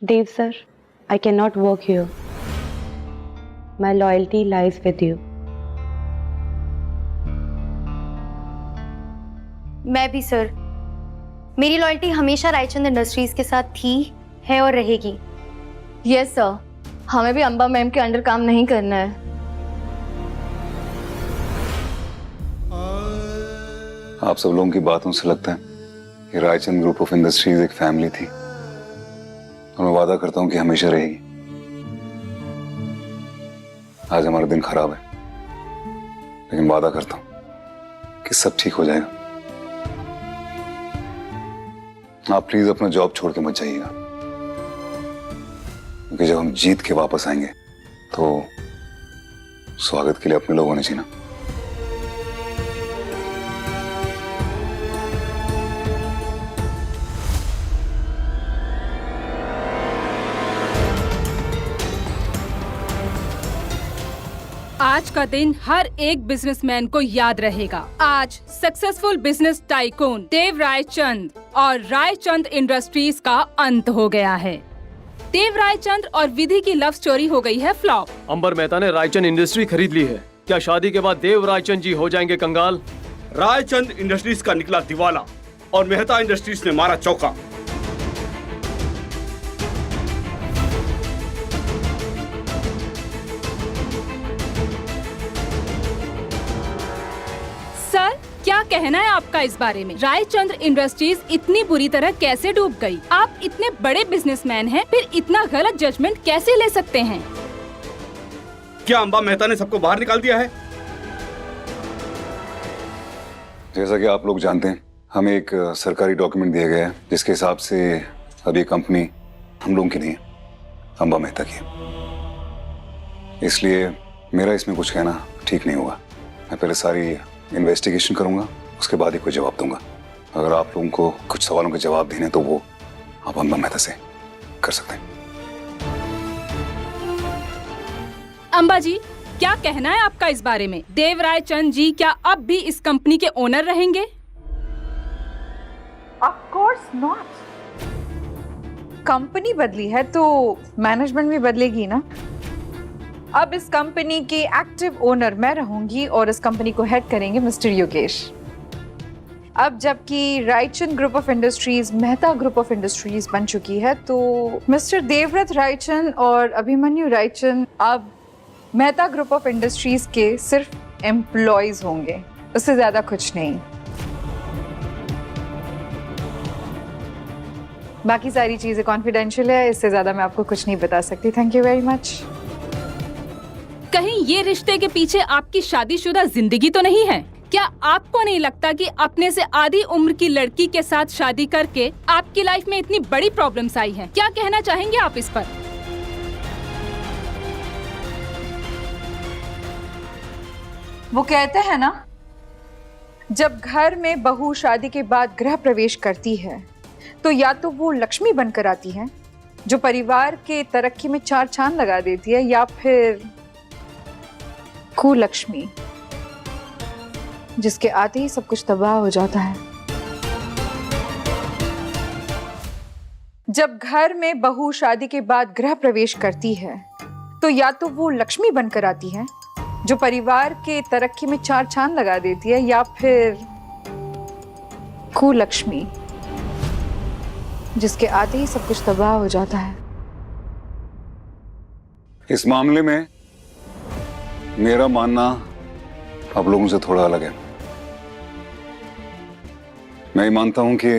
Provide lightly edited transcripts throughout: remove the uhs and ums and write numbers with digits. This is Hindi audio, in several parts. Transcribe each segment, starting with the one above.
Dave sir, I cannot work here. My loyalty lies with you. मैं भी सर, मेरी लॉयल्टी हमेशा रायचंद इंडस्ट्रीज के साथ थी, है और रहेगी। यस सर, हमें भी अंबा मैम के अंडर काम नहीं करना है। आप सब लोगों की बातों से लगता है कि रायचंद ग्रुप ऑफ इंडस्ट्रीज एक फैमिली थी और मैं वादा करता हूं कि हमेशा रहेगी। आज हमारा दिन खराब है, लेकिन वादा करता हूं कि सब ठीक हो जाएगा। आप प्लीज अपना जॉब छोड़ के मत जाइएगा, क्योंकि जब हम जीत के वापस आएंगे तो स्वागत के लिए अपने लोग होने चाहिए ना। आज का दिन हर एक बिजनेसमैन को याद रहेगा। आज सक्सेसफुल बिजनेस टाइकून देव रायचंद और रायचंद इंडस्ट्रीज का अंत हो गया है। देव रायचंद और विधि की लव स्टोरी हो गई है फ्लॉप। अंबर मेहता ने रायचंद इंडस्ट्री खरीद ली है। क्या शादी के बाद देव रायचंद जी हो जाएंगे कंगाल? रायचंद इंडस्ट्रीज का निकला दिवाला और मेहता इंडस्ट्रीज ने मारा चौका। सर, क्या कहना है आपका इस बारे में? रायचंद इंडस्ट्रीज इतनी बुरी तरह कैसे डूब गई? आप इतने बड़े बिजनेसमैन हैं, फिर इतना गलत जजमेंट कैसे ले सकते हैं? क्या अंबा मेहता ने सबको बाहर निकाल दिया है? जैसा कि आप लोग जानते हैं, हमें एक सरकारी डॉक्यूमेंट दिया गया है जिसके हिसाब से अब ये कंपनी हम लोगों की नहीं है, अंबा मेहता की है। इसलिए मेरा इसमें कुछ कहना ठीक नहीं होगा। मैं पहले सारी इन्वेस्टिगेशन करूंगा, उसके बाद ही कोई जवाब दूंगा। अगर आप लोगों को कुछ सवालों के जवाब देने तो वो आप अंबा मेहता से कर सकते हैं। अंबा जी, क्या कहना है आपका इस बारे में? देव रायचंद जी क्या अब भी इस कंपनी के ओनर रहेंगे? Of course not. कंपनी बदली है तो मैनेजमेंट भी बदलेगी ना। अब इस कंपनी की एक्टिव ओनर मैं रहूंगी और इस कंपनी को हेड करेंगे मिस्टर योगेश। अब जबकि Raichand group of industries Mehta group of industries बन चुकी है, तो मिस्टर देवव्रत रायचंद और अभिमन्यु रायचंद अब मेहता ग्रुप ऑफ इंडस्ट्रीज के सिर्फ एम्प्लॉयज होंगे, उससे ज्यादा कुछ नहीं। बाकी सारी चीजें कॉन्फिडेंशियल है, इससे ज्यादा मैं आपको कुछ नहीं बता सकती। Thank you very much. कहीं ये रिश्ते के पीछे आपकी शादीशुदा जिंदगी तो नहीं है? क्या आपको नहीं लगता कि अपने से आधी उम्र की लड़की के साथ शादी करके आपकी लाइफ में इतनी बड़ी प्रॉब्लम्स आई हैं? क्या कहना चाहेंगे आप इस पर? वो कहते हैं ना, जब घर में बहू शादी के बाद गृह प्रवेश करती है तो या तो वो लक्ष्मी बनकर आती है जो परिवार के तरक्की में चार चांद लगा देती है, या फिर कुलक्ष्मी जिसके आते ही सब कुछ तबाह हो जाता है। जब घर में बहू शादी के बाद गृह प्रवेश करती है तो या तो वो लक्ष्मी बनकर आती है जो परिवार के तरक्की में चार चांद लगा देती है, या फिर कुलक्ष्मी जिसके आते ही सब कुछ तबाह हो जाता है। इस मामले में मेरा मानना आप लोगों से थोड़ा अलग है। मैं ये मानता हूं कि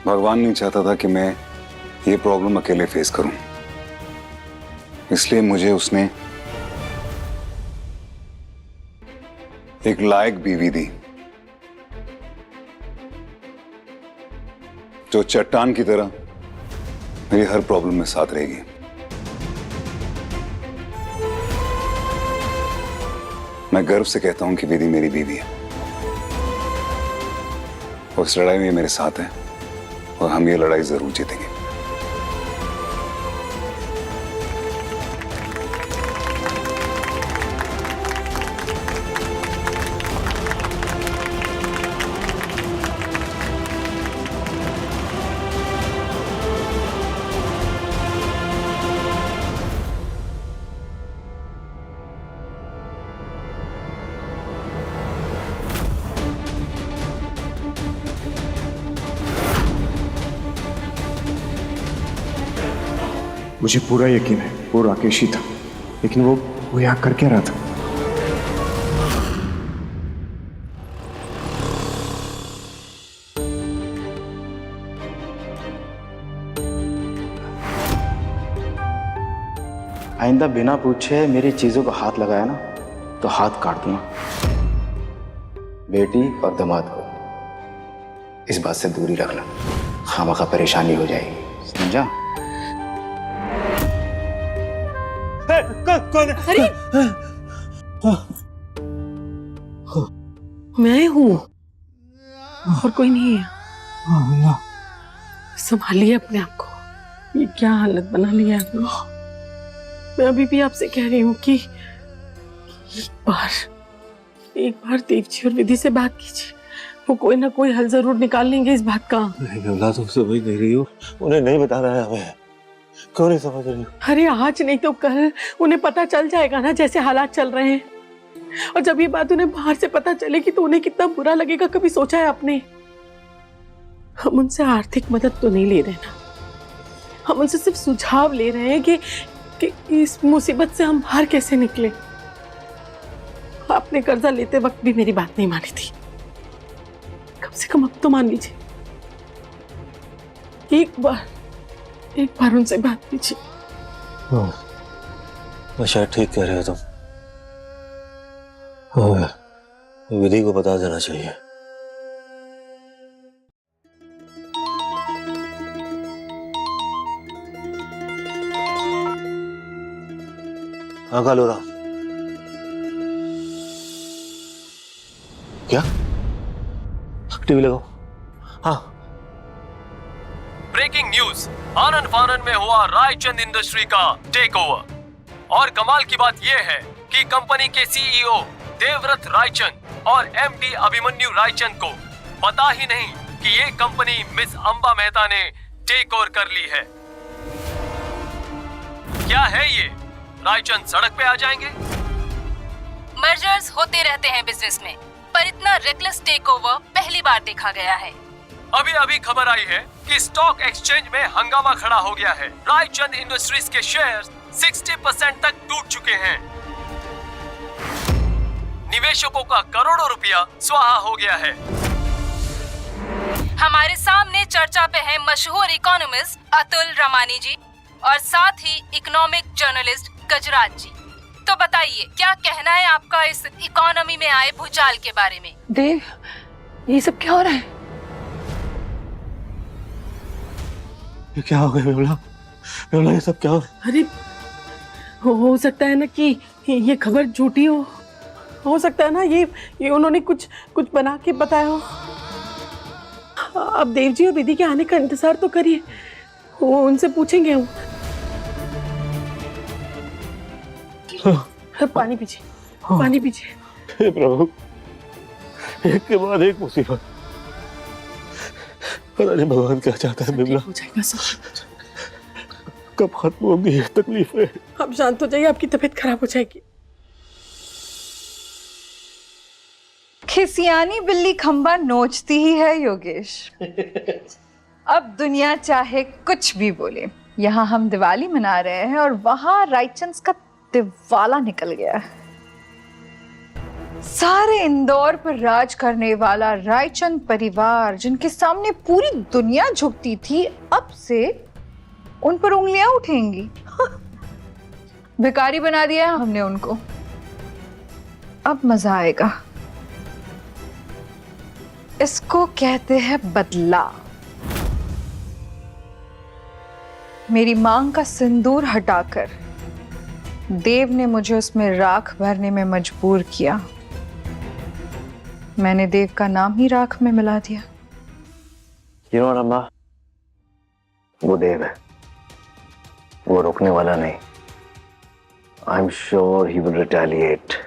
भगवान नहीं चाहता था कि मैं ये प्रॉब्लम अकेले फेस करूं, इसलिए मुझे उसने एक लायक बीवी दी जो चट्टान की तरह मेरी हर प्रॉब्लम में साथ रहेगी। मैं गर्व से कहता हूं कि विधि मेरी बीवी है और इस लड़ाई में ये मेरे साथ है और हम ये लड़ाई जरूर जीतेंगे। मुझे पूरा यकीन है वो राकेश ही था, लेकिन वो यहाँ कर क्या रहा था? आइंदा बिना पूछे मेरी चीजों को हाथ लगाया ना तो हाथ काट दूंगा। बेटी और दामाद को इस बात से दूरी रखना, खामखा परेशानी हो जाएगी, समझा? अरे मैं हूँ और कोई नहीं है। संभालिए अपने आप को, ये क्या हालत बना लिया आपने। मैं अभी भी आपसे कह रही हूँ कि एक बार देव जी और विधि से बात कीजिए, वो कोई ना कोई हल जरूर निकाल लेंगे इस बात का। नहीं, तुम समझ नहीं रही हो, उन्हें नहीं बताना है हमें। क्यों नहीं समझ रही हो? अरे आज नहीं तो कल उन्हें पता चल जाएगा ना, जैसे हालात चल रहे हैं। और जब ये बात उन्हें बाहर से पता चलेगी तो उन्हें कितना बुरा लगेगा, कभी सोचा है आपने? हम उनसे आर्थिक मदद तो नहीं ले रहे ना, हम उनसे सिर्फ सुझाव ले रहे हैं कि इस मुसीबत से हम बाहर कैसे निकले। आपने कर्जा लेते वक्त भी मेरी बात नहीं मानी थी, कम से कम अब तो मान लीजिए। एक बार उनसे बात कीजिए। शायद ठीक कह रहे हो तुम। विधि को बता देना चाहिए। हाँ कालूरा, क्या? टीवी लगाओ। हाँ, ब्रेकिंग न्यूज, आनंद फानन में हुआ रायचंद इंडस्ट्री का टेक ओवर। और कमाल की बात यह है कि कंपनी के सीईओ देवव्रत रायचंद और एमडी अभिमन्यु रायचंद को पता ही नहीं कि ये कंपनी मिस अंबा मेहता ने टेक ओवर कर ली है। क्या है ये? रायचंद सड़क पे आ जाएंगे? मर्जर्स होते रहते हैं बिजनेस में, पर इतना रेकलेस टेकओवर पहली बार देखा गया है। अभी अभी खबर आई है कि स्टॉक एक्सचेंज में हंगामा खड़ा हो गया है। रायचंद इंडस्ट्रीज के शेयर्स 60% तक टूट चुके हैं। निवेशकों का करोड़ों रुपया स्वाहा हो गया है। हमारे सामने चर्चा पे है मशहूर इकोनॉमिस्ट अतुल रमानी जी और साथ ही इकोनॉमिक जर्नलिस्ट गजराज जी। तो बताइए, क्या कहना है आपका इस इकोनॉमी में आए भूचाल के बारे में? देव, ये सब क्या हो रहा है? ये क्या हो गया विमला? विमला, ये सब क्या हो? अरे हो सकता है ना कि ये खबर झूठी हो सकता है ना ये उन्होंने कुछ बना के बताया हो। अब देव जी और विधि के आने का इंतजार तो करिए, वो उनसे पूछेंगे हम। पानी पीजिए, पानी पीजिए। हे प्रभु, एक के बाद एक मुसीबत। पता नहीं भगवान क्या चाहता है विमला। हो जाएगा सब। कब खत्म होंगी ये तकलीफें? आप शांत हो जाइए, आपकी तबीयत खराब हो जाएगी। खिसियानी बिल्ली खंबा नोचती ही है योगेश। अब दुनिया चाहे कुछ भी बोले, यहाँ हम दिवाली मना रहे हैं और वहां रायचंद का दिवाला निकल गया है। सारे इंदौर पर राज करने वाला रायचंद परिवार, जिनके सामने पूरी दुनिया झुकती थी, अब से उन पर उंगलियां उठेंगी। भिखारी बना दिया हमने उनको। अब मजा आएगा। इसको कहते हैं बदला। मेरी मांग का सिंदूर हटाकर देव ने मुझे उसमें राख भरने में मजबूर किया। मैंने देव का नाम ही राख में मिला दिया। You know what, अम्मा? वो देव है, वो रुकने वाला नहीं। I'm sure he will retaliate.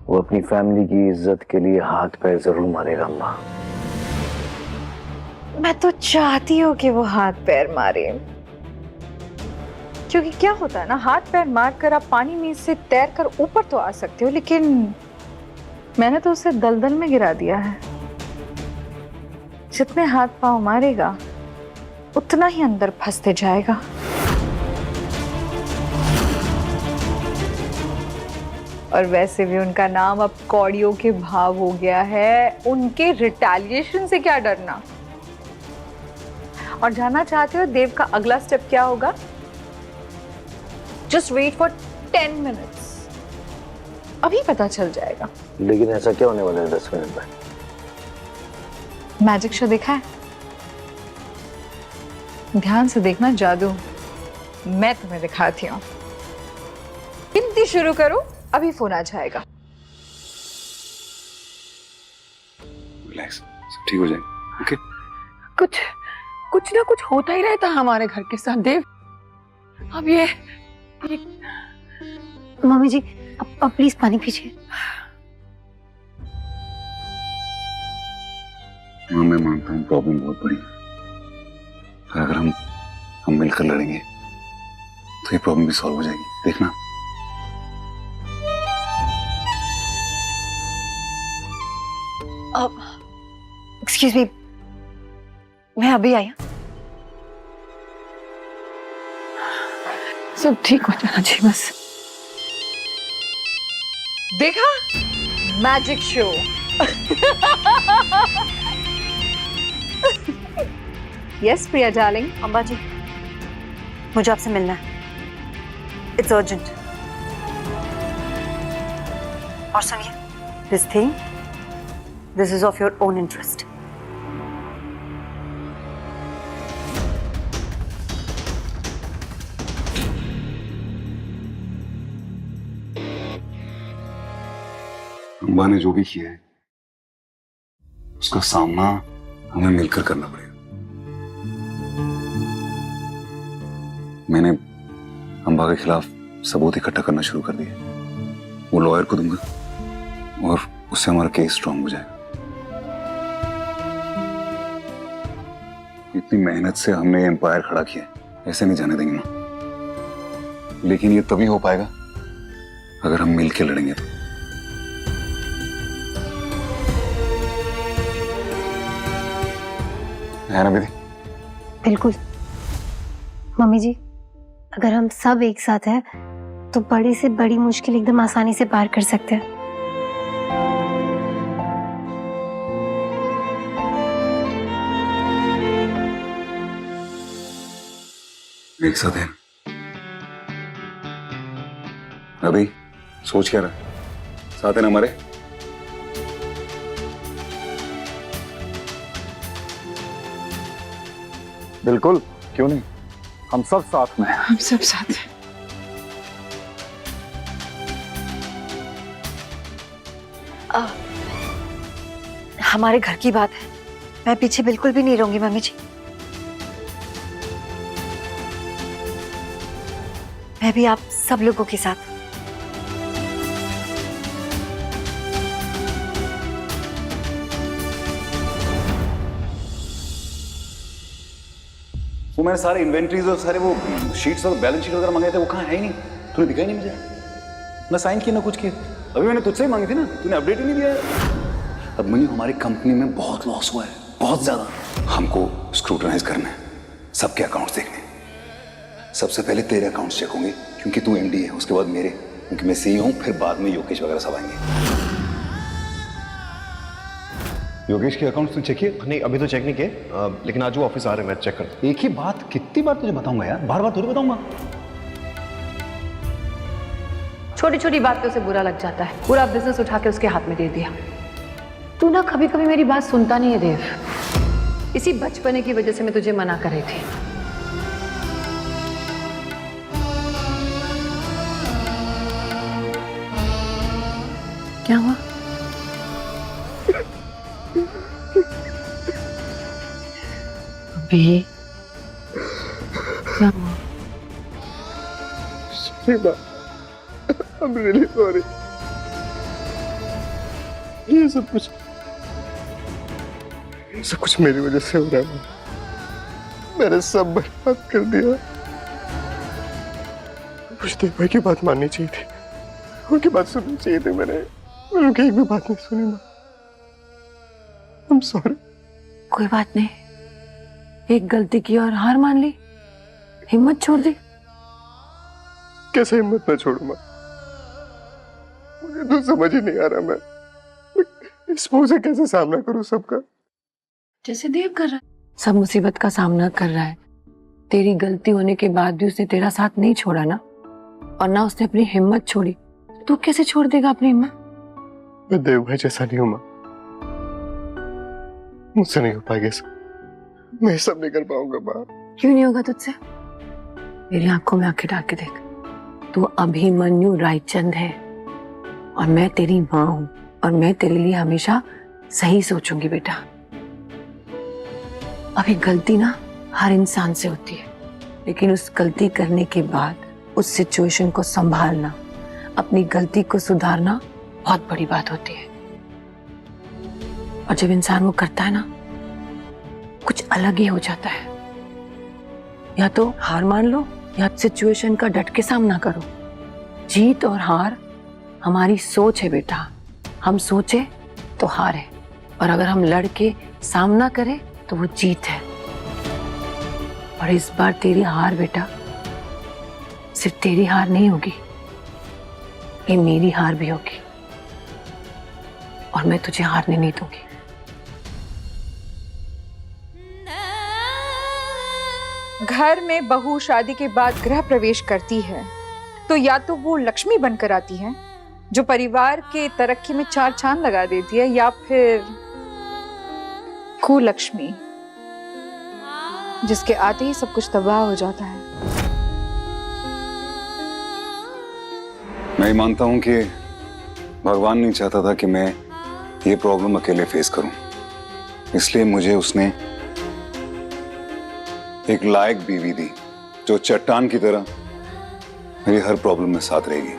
वो अपनी फैमिली की इज्जत के लिए हाथ पैर जरूर मारेगा अम्मा। मैं तो चाहती हूँ कि वो हाथ पैर मारे, क्योंकि क्या होता है ना, हाथ पैर मारकर आप पानी में से तैर कर ऊपर तो आ सकते हो, लेकिन मैंने तो उसे दलदल में गिरा दिया है। जितने हाथ पांव मारेगा उतना ही अंदर फंसते जाएगा। और वैसे भी उनका नाम अब कौड़ियों के भाव हो गया है, उनके रिटेलिएशन से क्या डरना। और जानना चाहते हो देव का अगला स्टेप क्या होगा? जस्ट वेट फॉर 10 मिनट्स, अभी पता चल जाएगा। लेकिन ऐसा क्या होने वाला है 10 मिनट में? मैजिक शो देखा है? ध्यान से देखना, जादू मैं तुम्हें दिखाती हूँ। गिनती शुरू करो, अभी फोन आ जाएगा। रिलैक्स, सब ठीक हो जाएगा। ओके? कुछ ना कुछ होता ही रहता हमारे घर के साथ देव। अब ये मम्मी जी अब प्लीज पानी पीजिए। हाँ, मैं मानता हूँ प्रॉब्लम बहुत बड़ी है, पर अगर हम मिलकर लड़ेंगे तो ये प्रॉब्लम भी सॉल्व हो जाएगी, देखना। एक्सक्यूज मी, मैं अभी आई हूँ। सब ठीक हो जाना चाहिए बस। देखा? Magic show. यस प्रिया डार्लिंग। अम्बा जी, मुझे आपसे मिलना है, इट्स अर्जेंट। और सुनिए, this is of your own interest. Amba ने जो भी किया है उसका सामना हमें मिलकर करना पड़ेगा। मैंने अम्बा के खिलाफ सबूत इकट्ठा करना शुरू कर दिया, वो लॉयर को दूंगा और उससे हमारा केस स्ट्रांग हो जाएगा। इतनी मेहनत से हमने एम्पायर खड़ा किया, ऐसे नहीं जाने देंगे ना। लेकिन ये तभी हो पाएगा अगर हम मिलकर लड़ेंगे तो। है ना दीदी? बिल्कुल मम्मी जी, अगर हम सब एक साथ हैं तो बड़ी से बड़ी मुश्किल एकदम आसानी से पार कर सकते हैं। एक साथ है। अभी सोच क्या रहा है? साथ है ना हमारे? बिल्कुल, क्यों नहीं, हम सब साथ में हैं। हम सब साथ हैं। हमारे घर की बात है, मैं पीछे बिल्कुल भी नहीं रहूंगी मम्मी जी। मैं भी आप सब लोगों के साथ। वो मैंने सारे इन्वेंट्रीज और सारे वो शीट्स और बैलेंस शीट वगैरह मंगाए थे, वो कहाँ है ही नहीं। तूने दिखाई नहीं मुझे, ना साइन किया ना कुछ किया। अभी मैंने तुझसे ही मांगी थी ना, तूने अपडेट ही नहीं दिया है। अब मनी हमारी कंपनी में बहुत लॉस हुआ है, बहुत ज्यादा। हमको स्क्रूटनाइज करना है, सबके अकाउंट्स देखने हैं। सबसे पहले तेरे अकाउंट्स चेक होंगे क्योंकि तू एमडी है, उसके बाद मेरे क्योंकि मैं सीईओ हूँ, फिर बाद में योगेश वगैरह सब आएंगे। योगेश के अकाउंट तू चेक किए? नहीं, अभी तो चेक नहीं किए, लेकिन आज वो ऑफिस आ रहे हैं, मैं चेक करता हूँ। एक ही बात कितनी बार तुझे बताऊंगा यार, बार बार थोड़ी बताऊंगा। छोटी छोटी बातों से बुरा लग जाता है, पूरा बिजनेस उठा के उसके हाथ में दे दिया। तू ना कभी कभी मेरी बात सुनता नहीं है देव, इसी बचपने की वजह से मैं तुझे मना कर रही थी। क्या हुआ? अबे क्या हुआ? I'm really sorry। ये सब कुछ मेरी वजह से हो रहा है। मैंने सब बर्बाद कर दिया। मुझे देव भाई की बात माननी चाहिए थी, उनकी बात सुननी चाहिए थी। मैंने उनकी एक भी बात नहीं सुनी। I'm sorry। कोई बात नहीं, एक गलती की और हार मान ली, हिम्मत छोड़ दी। कैसे हिम्मत मैं छोड़ूं माँ? मुझे तो समझ ही नहीं आ रहा मैं इस मुंह से कैसे सामना करूं सबका। जैसे देव कर रहा है, सब मुसीबत का सामना कर रहा है। तेरी गलती होने के बाद भी उसने तेरा साथ नहीं छोड़ा ना, और ना उसने अपनी हिम्मत छोड़ी। तू कैसे छोड़ देगा अपनी हिम्मत? मैं देव भाई जैसा नहीं हूं माँ, मुझसे नहीं हो पाएगा सब। मैं ये सब नहीं कर पाऊंगा माँ। क्यों नहीं होगा तुझसे? मेरी आंखों में आंखें डाल के देख, तू अभिमन्यु रायचंद है और मैं तेरी माँ हूं, और मैं तेरे लिए हमेशा सही सोचूंगी बेटा। अभी गलती ना हर इंसान से होती है, लेकिन उस गलती करने के बाद उस सिचुएशन को संभालना, अपनी गलती को सुधारना बहुत बड़ी बात होती है। और जब इंसान वो करता है ना, कुछ अलग ही हो जाता है। या तो हार मान लो या सिचुएशन का डट के सामना करो। जीत और हार हमारी सोच है बेटा। हम सोचे तो हार है, और अगर हम लड़ के सामना करें तो वो जीत है। और इस बार तेरी हार बेटा सिर्फ तेरी हार नहीं होगी, ये मेरी हार भी होगी, और मैं तुझे हारने नहीं दूंगी। घर में बहू शादी के बाद गृह प्रवेश करती है तो या तो वो लक्ष्मी बनकर आती है जो परिवार के तरक्की में चार चांद लगा देती है, या फिर कुलक्ष्मी जिसके आते ही सब कुछ तबाह हो जाता है। मैं मानता हूं कि भगवान नहीं चाहता था कि मैं ये प्रॉब्लम अकेले फेस करूं, इसलिए मुझे उसने एक लायक बीवी दी जो चट्टान की तरह मेरी हर प्रॉब्लम में साथ रहेगी।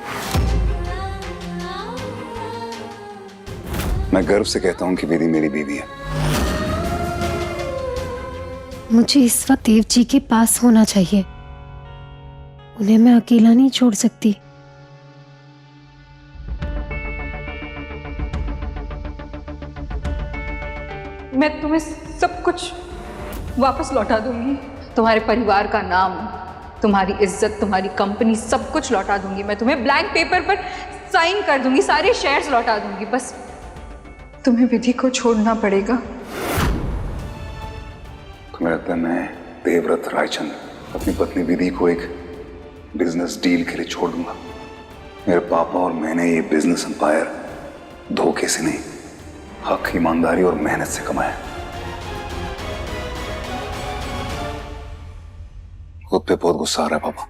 मैं गर्व से कहता हूं कि विधि मेरी बीवी है। मुझे इस वक्त देव जी के पास होना चाहिए, उन्हें मैं अकेला नहीं छोड़ सकती। मैं तुम्हें सब कुछ वापस लौटा दूंगी, तुम्हारे परिवार का नाम, तुम्हारी इज्जत, तुम्हारी कंपनी, सब कुछ लौटा दूंगी। मैं तुम्हें ब्लैंक पेपर पर साइन कर दूंगी, सारे शेयर्स लौटा दूंगी। बस तुम्हें विधि को छोड़ना पड़ेगा। तुम्हें लगता है मैं देवव्रत रायचंद अपनी पत्नी विधि को एक बिजनेस डील के लिए छोड़ दूंगा? मेरे पापा और मैंने ये बिजनेस एम्पायर धोखे से नहीं, हक, ईमानदारी और मेहनत से कमाया। खुद पे बहुत गुस्सा आ रहा है पापा।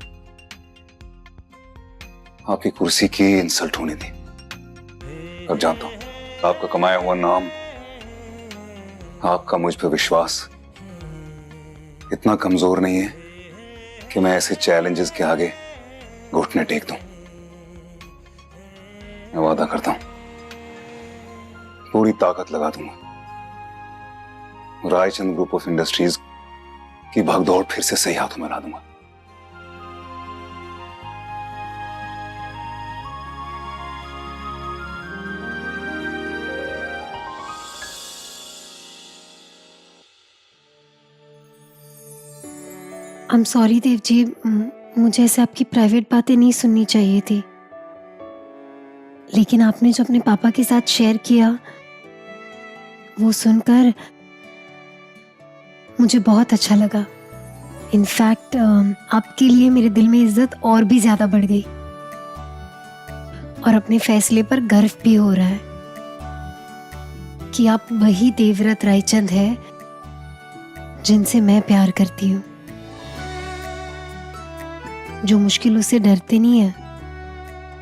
आपकी कुर्सी की इंसल्ट होनी थी। अब जानता हूं आपका कमाया हुआ नाम, आपका मुझ पे विश्वास इतना कमजोर नहीं है कि मैं ऐसे चैलेंजेस के आगे घुटने टेक दूं। मैं वादा करता हूं पूरी ताकत लगा दूंगा, रायचंद ग्रुप ऑफ इंडस्ट्रीज की भागदौड़ फिर से सही हाथों में ला दूंगा। I'm sorry देव जी, मुझे ऐसे आपकी प्राइवेट बातें नहीं सुननी चाहिए थी, लेकिन आपने जो अपने पापा के साथ शेयर किया वो सुनकर मुझे बहुत अच्छा लगा। इनफैक्ट आपके लिए मेरे दिल में इज्जत और भी ज्यादा बढ़ गई, और अपने फैसले पर गर्व भी हो रहा है कि आप वही देवव्रत रायचंद है जिनसे मैं प्यार करती हूँ, जो मुश्किलों से डरते नहीं है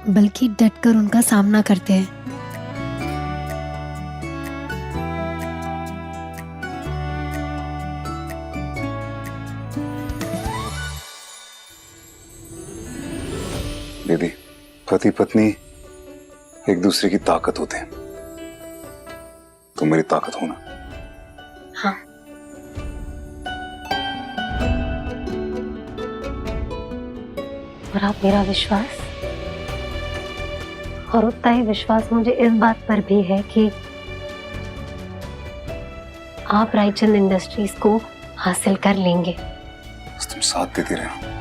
बल्कि डटकर उनका सामना करते हैं। दीदी, पति पत्नी एक दूसरे की ताकत होते हैं, तुम मेरी ताकत हो ना। हाँ। और आप मेरा विश्वास, और उतना ही विश्वास मुझे इस बात पर भी है कि आप रायचंद इंडस्ट्रीज को हासिल कर लेंगे। बस तुम साथ देती रहना।